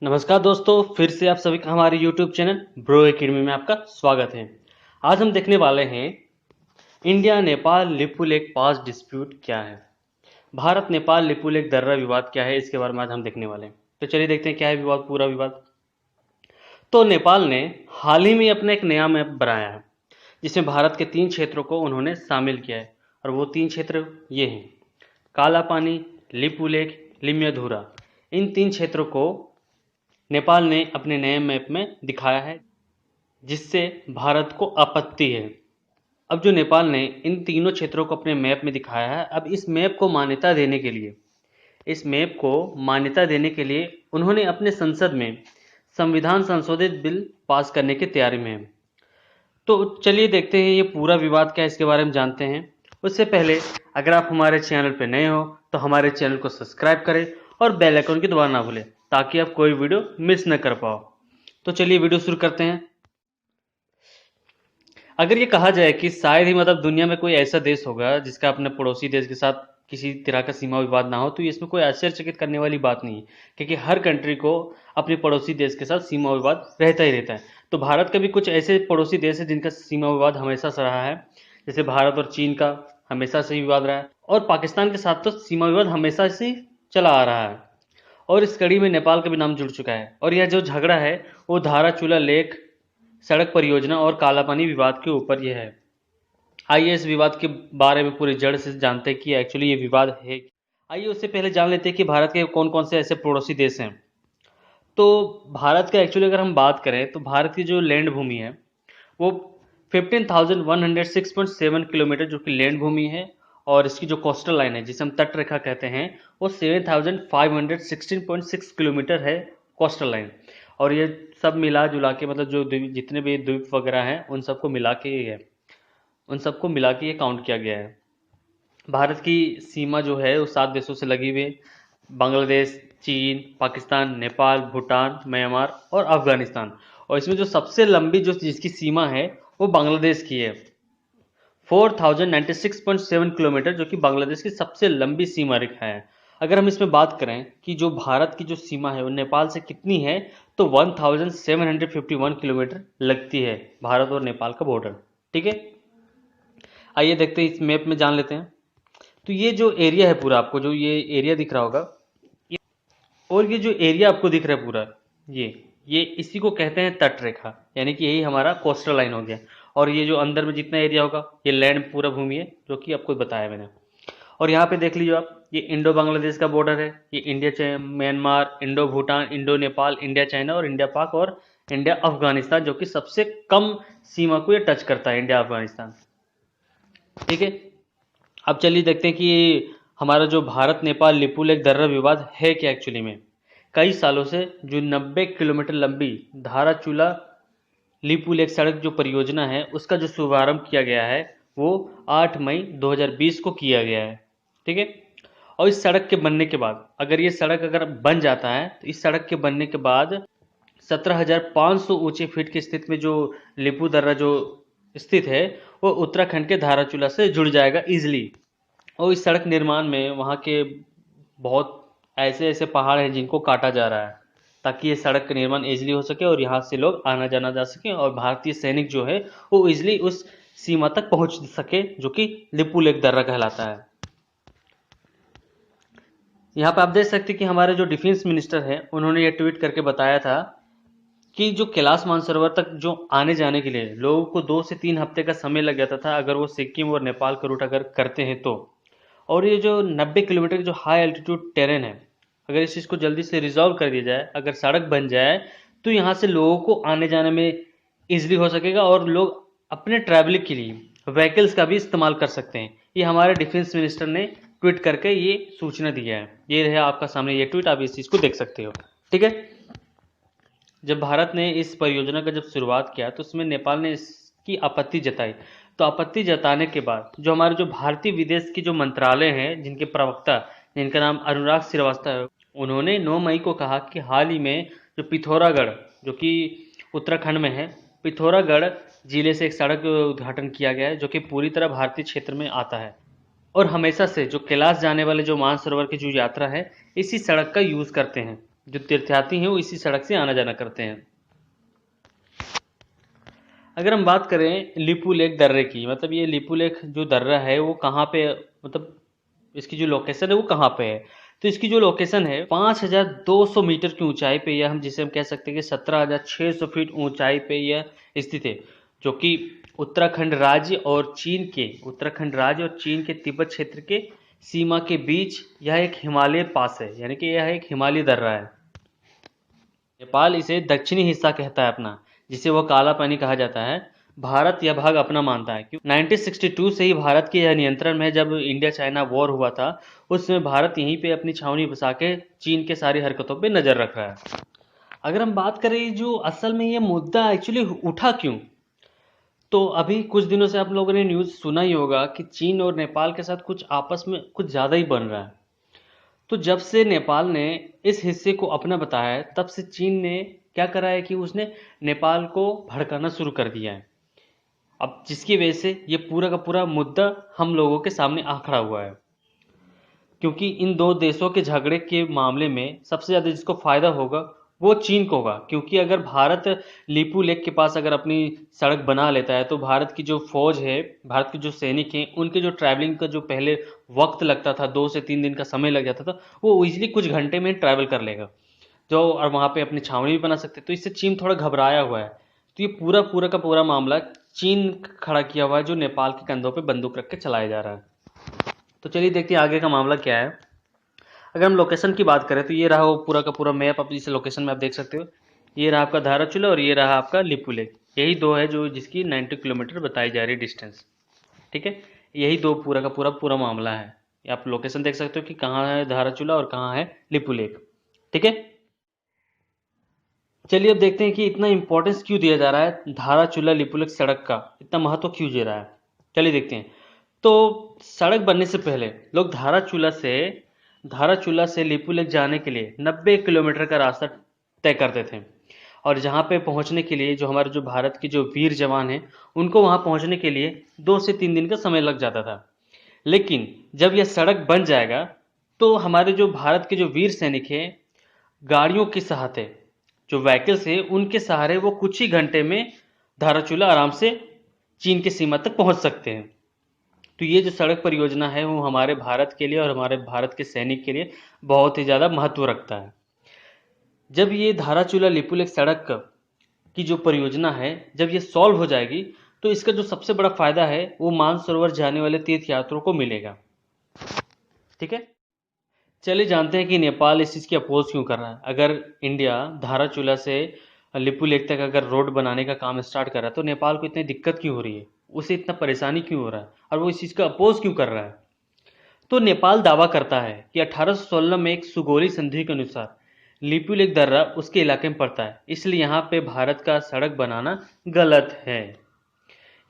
नमस्कार दोस्तों, फिर से आप सभी का हमारे YouTube चैनल ब्रो एकेडमी में आपका स्वागत है। आज हम देखने वाले हैं इंडिया नेपाल लिपुलेख पास डिस्प्यूट क्या है। भारत नेपाल लिपुलेख दर्रा विवाद क्या है, इसके बारे में आज हम देखने वाले हैं। तो चलिए देखते हैं क्या है विवाद, पूरा विवाद। तो नेपाल ने हाल ही में अपना एक नया मैप बनाया है जिसमें भारत के 3 क्षेत्रों को उन्होंने शामिल किया है। और वो 3 क्षेत्र ये हैं: कालापानी, लिपुलेख, लिम्यधुरा। इन 3 क्षेत्रों को नेपाल ने अपने नए मैप में दिखाया है, जिससे भारत को आपत्ति है। अब जो नेपाल ने इन तीनों क्षेत्रों को अपने मैप में दिखाया है, अब इस मैप को मान्यता देने के लिए उन्होंने अपने संसद में संविधान संशोधित बिल पास करने की तैयारी में है। तो चलिए देखते हैं ये पूरा विवाद क्या है, इसके बारे में जानते हैं। उससे पहले अगर आप हमारे चैनल पर नए हो तो हमारे चैनल को सब्सक्राइब करें और बेल आइकन की दबाना ना भूलें, ताकि आप कोई वीडियो मिस न कर पाओ। तो चलिए वीडियो शुरू करते हैं। अगर ये कहा जाए कि शायद ही दुनिया में कोई ऐसा देश होगा जिसका अपने पड़ोसी देश के साथ किसी तरह का सीमा विवाद ना हो, तो इसमें कोई आश्चर्यचकित करने वाली बात नहीं है, क्योंकि हर कंट्री को अपने पड़ोसी देश के साथ सीमा विवाद रहता ही रहता है। तो भारत का भी कुछ ऐसे पड़ोसी देश है जिनका सीमा विवाद हमेशा से रहा है, जैसे भारत और चीन का हमेशा से ही विवाद रहा है, और पाकिस्तान के साथ तो सीमा विवाद हमेशा से चला आ रहा है। और इस कड़ी में नेपाल का भी नाम जुड़ चुका है। और यह जो झगड़ा है वो धाराचूला लेक सड़क परियोजना और कालापानी विवाद के ऊपर यह है। आइए इस विवाद के बारे में पूरी जड़ से जानते हैं कि एक्चुअली ये विवाद है। आइए उससे पहले जान लेते हैं कि भारत के कौन कौन से ऐसे पड़ोसी देश हैं। तो भारत का एक्चुअली अगर हम बात करें तो भारत की जो लैंड भूमि है वो 15,106.7 किलोमीटर जो कि लैंड भूमि है, और इसकी जो कोस्टल लाइन है जिसे हम तट रेखा कहते हैं वो 7,516.6 किलोमीटर है कोस्टल लाइन। और ये सब मिला जुला के जो जितने भी द्वीप वगैरह हैं उन सबको मिला के ये काउंट किया गया है। भारत की सीमा जो है वो 7 देशों से लगी हुई है: बांग्लादेश, चीन, पाकिस्तान, नेपाल, भूटान, म्यांमार और अफगानिस्तान। और इसमें जो सबसे लंबी जिसकी सीमा है वो बांग्लादेश की है, 4096.7 किलोमीटर, जो कि बांग्लादेश की सबसे लंबी सीमा रेखा है। अगर हम इसमें बात करें कि जो भारत की जो सीमा है वो नेपाल से कितनी है, तो 1751 किलोमीटर लगती है भारत और नेपाल का बॉर्डर। ठीक है, आइए देखते हैं, इस मैप में जान लेते हैं। तो ये जो एरिया है पूरा, आपको जो ये एरिया दिख रहा होगा, और ये जो एरिया आपको दिख रहा है पूरा, ये इसी को कहते हैं तट रेखा, यानी कि यही हमारा कोस्टल लाइन हो गया। और ये जो अंदर में जितना एरिया होगा ये लैंड पूरा भूमि है, जो कि आपको बताया मैंने। और यहाँ पे देख लीजिए आप, ये इंडो बांग्लादेश का बॉर्डर है, ये India Myanmar, Indo Bhutan, Indo Nepal, India China और इंडिया पाक और इंडिया अफगानिस्तान, जो कि सबसे कम सीमा को ये टच करता है, इंडिया अफगानिस्तान। ठीक है, अब चलिए देखते हैं कि हमारा जो भारत नेपाल लिपुलेख दर्रा विवाद है क्या एक्चुअली में। कई सालों से जो 90 किलोमीटर लंबी धाराचूला लिपुलेख सड़क जो परियोजना है उसका जो शुभारंभ किया गया है वो 8 मई 2020 को किया गया है। ठीक है, और इस सड़क के बनने के बाद, अगर ये सड़क बन जाता है तो इस सड़क के बनने के बाद 17,500 ऊंचे फीट की स्थिति में जो लिपु दर्रा जो स्थित है वो उत्तराखंड के धाराचूला से जुड़ जाएगा इजिली। और इस सड़क निर्माण में वहाँ के बहुत ऐसे ऐसे पहाड़ हैं जिनको काटा जा रहा है, ताकि ये सड़क का निर्माण इजिली हो सके और यहाँ से लोग आना जाना जा सके, और भारतीय सैनिक जो है वो इजिली उस सीमा तक पहुंच सके, जो कि लिपुलेख दर्रा कहलाता है। यहाँ पे आप देख सकते हैं कि हमारे जो डिफेंस मिनिस्टर है उन्होंने ये ट्वीट करके बताया था कि जो कैलाश मानसरोवर तक जो आने जाने के लिए लोगों को 2 से 3 हफ्ते का समय लग जाता था, अगर वो सिक्किम और नेपाल का रूट अगर करते हैं तो। और ये जो 90 किलोमीटर की जो हाई एल्टीट्यूड टेरेन है, अगर इस चीज़ को जल्दी से रिजॉल्व कर दिया जाए, अगर सड़क बन जाए, तो यहाँ से लोगों को आने जाने में ईजिली हो सकेगा और लोग अपने ट्रैवलिंग के लिए व्हीकल्स का भी इस्तेमाल कर सकते हैं। ये हमारे डिफेंस मिनिस्टर ने ट्वीट करके ये सूचना दिया है। ये रहा आपका सामने ये ट्वीट, आप इस चीज़ को देख सकते हो। ठीक है, जब भारत ने इस परियोजना का जब शुरुआत किया तो उसमें नेपाल ने इसकी आपत्ति जताई। तो आपत्ति जताने के बाद जो हमारे जो भारतीय विदेश की जो मंत्रालय हैं, जिनके प्रवक्ता जिनका नाम अनुराग श्रीवास्तव है, उन्होंने 9 मई को कहा कि हाल ही में जो पिथौरागढ़, जो कि उत्तराखंड में है, पिथौरागढ़ जिले से एक सड़क उद्घाटन किया गया है, जो कि पूरी तरह भारतीय क्षेत्र में आता है। और हमेशा से जो कैलाश जाने वाले जो मानसरोवर की जो यात्रा है इसी सड़क का यूज़ करते हैं, जो तीर्थयात्री हैं वो इसी सड़क से आना जाना करते हैं। अगर हम बात करें लिपुलेख दर्रे की, मतलब ये लिपुलेख जो दर्रा है वो कहाँ पे, मतलब इसकी जो लोकेशन है वो कहाँ पे है, तो इसकी जो लोकेशन है 5200 मीटर की ऊंचाई पे यह, हम जिसे हम कह सकते हैं कि 17,600 फीट ऊंचाई पे यह स्थित है, जो कि उत्तराखंड राज्य और चीन के तिब्बत क्षेत्र के सीमा के बीच यह एक हिमालय पास है, यानी कि यह एक हिमालय दर्रा है। नेपाल इसे दक्षिणी हिस्सा कहता है अपना, जिसे वह काला पानी कहा जाता है। भारत यह भाग अपना मानता है क्योंकि 1962 से ही भारत के यह नियंत्रण में, जब इंडिया चाइना वॉर हुआ था उस समय भारत यहीं पे अपनी छावनी बसा के चीन के सारी हरकतों पे नजर रख रहा है। अगर हम बात करें जो असल में ये मुद्दा एक्चुअली उठा क्यों, तो अभी कुछ दिनों से आप लोगों ने न्यूज़ सुना ही होगा कि चीन और नेपाल के साथ कुछ आपस में कुछ ज़्यादा ही बन रहा है। तो जब से नेपाल ने इस हिस्से को अपना बताया है, तब से चीन ने क्या करा है कि उसने नेपाल को भड़काना शुरू कर दिया है। अब जिसकी वजह से ये पूरा का पूरा मुद्दा हम लोगों के सामने आ खड़ा हुआ है, क्योंकि इन दो देशों के झगड़े के मामले में सबसे ज़्यादा जिसको फायदा होगा वो चीन को होगा। क्योंकि अगर भारत लीपू लेक के पास अगर अपनी सड़क बना लेता है तो भारत की जो फौज है, भारत के जो सैनिक हैं, उनके जो ट्रैवलिंग का जो पहले वक्त लगता था, 2 से 3 दिन का समय लग जाता था, वो इजीली कुछ घंटे में ट्रैवल कर लेगा जो, और वहाँ पे अपनी छावनी भी बना सकते। तो इससे चीन थोड़ा घबराया हुआ है। तो ये पूरा पूरा का पूरा मामला चीन खड़ा किया हुआ है, जो नेपाल के कंधों पे बंदूक रख के चलाया जा रहा है। तो चलिए देखते हैं आगे का मामला क्या है। अगर हम लोकेशन की बात करें तो ये रहा वो पूरा का पूरा मैप, आप इस लोकेशन में आप देख सकते हो। ये रहा आपका धाराचूला और ये रहा आपका लिपू लेक, यही दो है जो जिसकी 90 किलोमीटर बताई जा रही है डिस्टेंस। ठीक है, यही दो पूरा का पूरा मामला है। आप लोकेशन देख सकते हो कि कहाँ है धाराचूला और कहाँ है लिपू लेक। ठीक है, चलिए अब देखते हैं कि इतना इंपॉर्टेंस क्यों दिया जा रहा है, धाराचूला लिपू लेक सड़क का इतना महत्व क्यों दे रहा है। चलिए देखते हैं। तो सड़क बनने से पहले लोग धाराचूला से लिपू लेक जाने के लिए 90 किलोमीटर का रास्ता तय करते थे, और जहाँ पे पहुँचने के लिए जो हमारे जो भारत के जो वीर जवान हैं उनको वहाँ पहुँचने के लिए 2 से 3 दिन का समय लग जाता था। लेकिन जब यह सड़क बन जाएगा तो हमारे जो भारत के जो वीर सैनिक हैं, गाड़ियों के सहारे, जो व्हीकल्स हैं, उनके सहारे वो कुछ ही घंटे में धाराचूला आराम से चीन की सीमा तक पहुंच सकते हैं। तो ये जो सड़क परियोजना है वो हमारे भारत के लिए और हमारे भारत के सैनिक के लिए बहुत ही ज़्यादा महत्व रखता है। जब ये धाराचूला लिपू लेक सड़क की जो परियोजना है, जब ये सॉल्व हो जाएगी तो इसका जो सबसे बड़ा फायदा है वो मानसरोवर जाने वाले तीर्थयात्रियों को मिलेगा। ठीक है, चलिए जानते हैं कि नेपाल इस चीज़ की अपोज क्यों कर रहा है। अगर इंडिया धाराचूला से लिपू लेक तक अगर रोड बनाने का काम स्टार्ट कर रहा है तो नेपाल को इतनी दिक्कत क्यों हो रही है, उसे इतना परेशानी क्यों हो रहा है, और वो इस चीज़ का अपोज क्यों कर रहा है। तो नेपाल दावा करता है कि 1816 में एक सुगोली संधि के अनुसार लिपू लेक दर्रा उसके इलाके में पड़ता है, इसलिए यहाँ पे भारत का सड़क बनाना गलत है।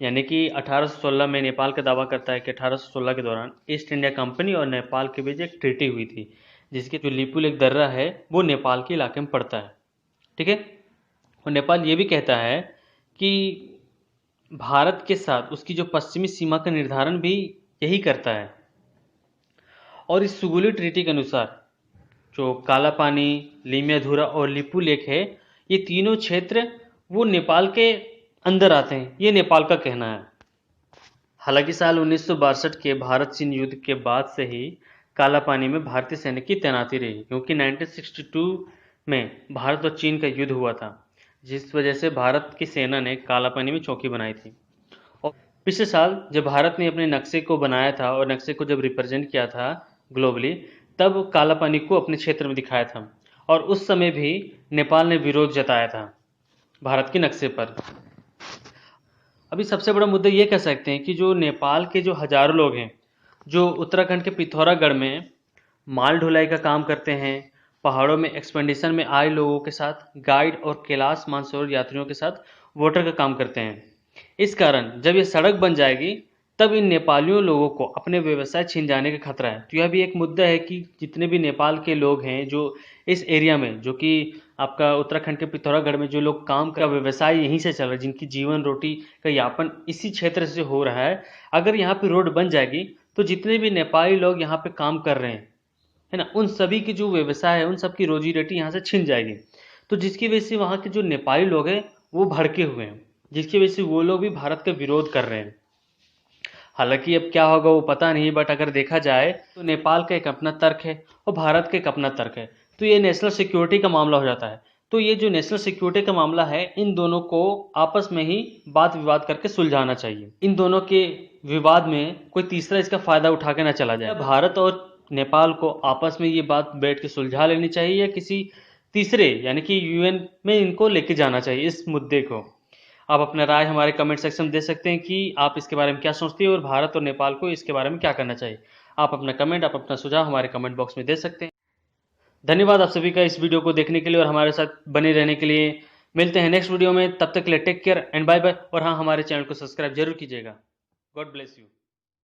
यानी कि 1816 में नेपाल का दावा करता है कि 1816 के दौरान ईस्ट इंडिया कंपनी और नेपाल के बीच एक ट्रीटी हुई थी, जिसके जो लिपू लेक दर्रा है वो नेपाल के इलाके में पड़ता है। ठीक है, और नेपाल ये भी कहता है कि भारत के साथ उसकी जो पश्चिमी सीमा का निर्धारण भी यही करता है। और इस सुगुली ट्रीटी के अनुसार जो काला पानी, लीमियाधुरा और लिपू लेक है, ये तीनों क्षेत्र वो नेपाल के अंदर आते हैं, ये नेपाल का कहना है। हालांकि साल 1962 के भारत चीन युद्ध के बाद से ही काला पानी में भारतीय सैनिक की तैनाती रही, क्योंकि 1962 में भारत और चीन का युद्ध हुआ था, जिस वजह से भारत की सेना ने काला पानी में चौकी बनाई थी। और पिछले साल जब भारत ने अपने नक्शे को बनाया था और नक्शे को जब रिप्रेजेंट किया था ग्लोबली, तब काला पानी को अपने क्षेत्र में दिखाया था, और उस समय भी नेपाल ने विरोध जताया था भारत के नक्शे पर। अभी सबसे बड़ा मुद्दा ये कह सकते हैं कि जो नेपाल के जो हजारों लोग हैं, जो उत्तराखंड के पिथौरागढ़ में माल ढुलाई का काम करते हैं, पहाड़ों में एक्सपेडिशन में आए लोगों के साथ गाइड और कैलाश मानसरोवर यात्रियों के साथ वोटर का काम करते हैं। इस कारण जब ये सड़क बन जाएगी तब इन नेपालियों लोगों को अपने व्यवसाय छीन जाने का खतरा है। तो यह भी एक मुद्दा है कि जितने भी नेपाल के लोग हैं जो इस एरिया में, जो कि आपका उत्तराखंड के पिथौरागढ़ में जो लोग काम का व्यवसाय यहीं से चल रहा है, जिनकी जीवन रोटी का यापन इसी क्षेत्र से हो रहा है, अगर यहाँ पे रोड बन जाएगी तो जितने भी नेपाली लोग यहाँ पे काम कर रहे हैं है ना, उन सभी की जो व्यवसाय है, उन सब की रोजी रोटी यहाँ से छिन जाएगी। तो जिसकी वजह से वहाँ के जो नेपाली लोग हैं वो भड़के हुए हैं, जिसकी वजह से वो लोग भी भारत का विरोध कर रहे हैं। हालांकि अब क्या होगा वो पता नहीं, बट अगर देखा जाए तो नेपाल का एक अपना तर्क है और भारत का एक अपना तर्क है, तो ये नेशनल सिक्योरिटी का मामला हो जाता है। तो ये जो नेशनल सिक्योरिटी का मामला है, इन दोनों को आपस में ही बात विवाद करके सुलझाना चाहिए। इन दोनों के विवाद में कोई तीसरा इसका फायदा उठा के ना चला जाए। भारत और नेपाल को आपस में ये बात बैठ के सुलझा लेनी चाहिए, या किसी तीसरे यानी कि यूएन में इनको लेके जाना चाहिए इस मुद्दे को। आप अपना राय हमारे कमेंट सेक्शन में दे सकते हैं कि आप इसके बारे में क्या सोचते हैं और भारत और नेपाल को इसके बारे में क्या करना चाहिए। आप अपना कमेंट, आप अपना सुझाव हमारे कमेंट बॉक्स में दे सकते हैं। धन्यवाद आप सभी का इस वीडियो को देखने के लिए और हमारे साथ बने रहने के लिए। मिलते हैं नेक्स्ट वीडियो में, तब तक के लिए take care and bye bye. और हाँ, हमारे चैनल को सब्सक्राइब जरूर कीजिएगा। God bless you.